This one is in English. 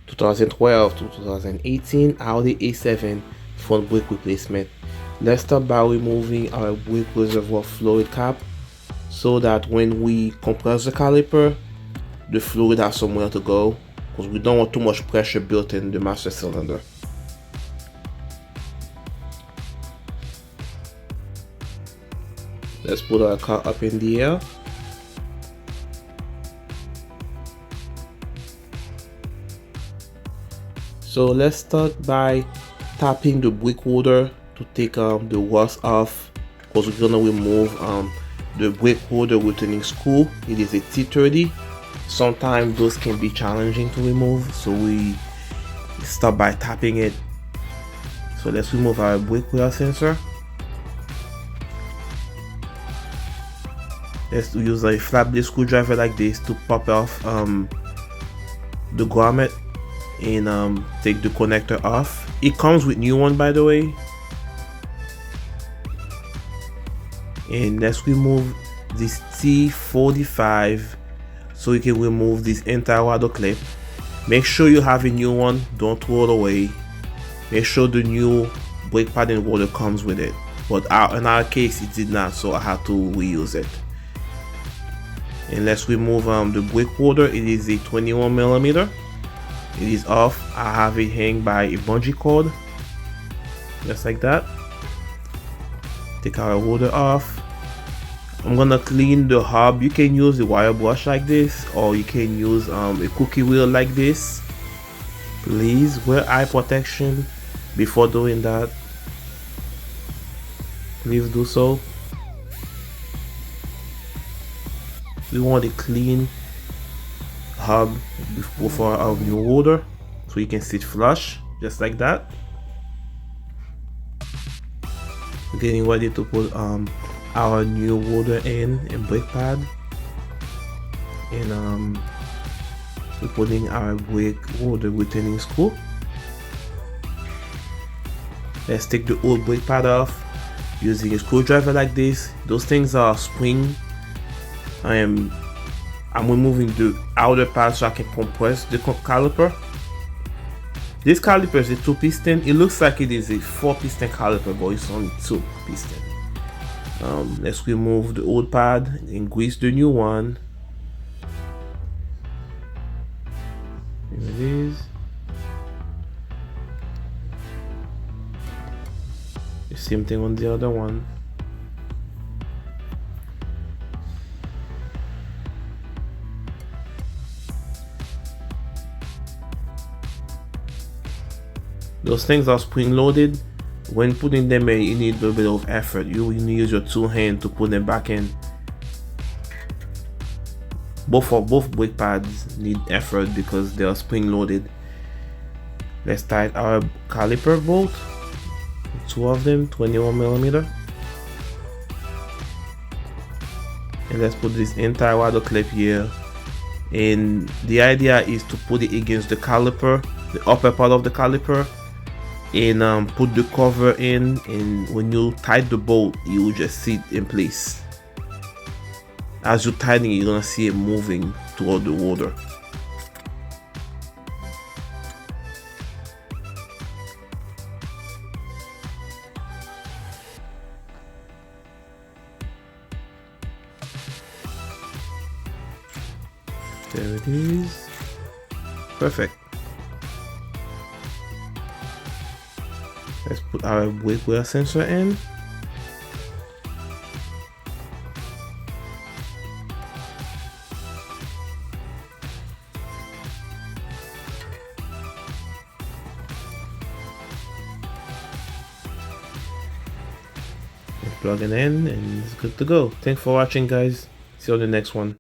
2012 to 2018 Audi A7 front brake replacement. Let's start by removing our brake reservoir fluid cap so that when we compress the caliper, the fluid has somewhere to go, because we don't want too much pressure built in the master cylinder. Let's put our car up in the air. So let's start by tapping the brake holder to take the rust off, because we're gonna remove the brake holder returning screw. It is a T30. Sometimes those can be challenging to remove, so we start by tapping it. So let's remove our brake wear sensor. Let's use a flat blade screwdriver like this to pop off the grommet and take the connector off. It comes with new one, by the way. And let's remove this T45 so you can remove this entire water clip. Make sure you have a new one, don't throw it away. Make sure the new brake pad and roller comes with it, but in our case it did not, so I had to reuse it. And let's remove the brake holder. It is a 21mm. It is off. I have it hang by a bungee cord, just like that. Take our holder off. I'm gonna clean the hub. You can use a wire brush like this, or you can use a cookie wheel like this. Please wear eye protection before doing that. Please do so. We want a clean hub before our new holder, so you can sit flush, just like that. We're getting ready to put our new holder in and brake pad, and we're putting our brake holder retaining screw. Let's take the old brake pad off using a screwdriver like this. Those things are spring. I'm removing the outer pad so I can compress the caliper. This caliper is a 2-piston. It looks like it is a 4-piston caliper, but it's only 2 piston. Let's remove the old pad and grease the new one. Here it is. The same thing on the other one. Those things are spring loaded. When putting them in, you need a little bit of effort. You need to use your 2 hands to put them back in. Both brake pads need effort because they are spring loaded. Let's tighten our caliper bolt. 2 of them, 21mm. And let's put this entire water clip here. And the idea is to put it against the caliper, the upper part of the caliper, and put the cover in, and when you tighten the bolt, you will just sit in place. As you tighten it, you're gonna see it moving toward the water. There it is. Perfect. Let's put our brake wear sensor in. Plug it in and it's good to go. Thanks for watching, guys. See you on the next one.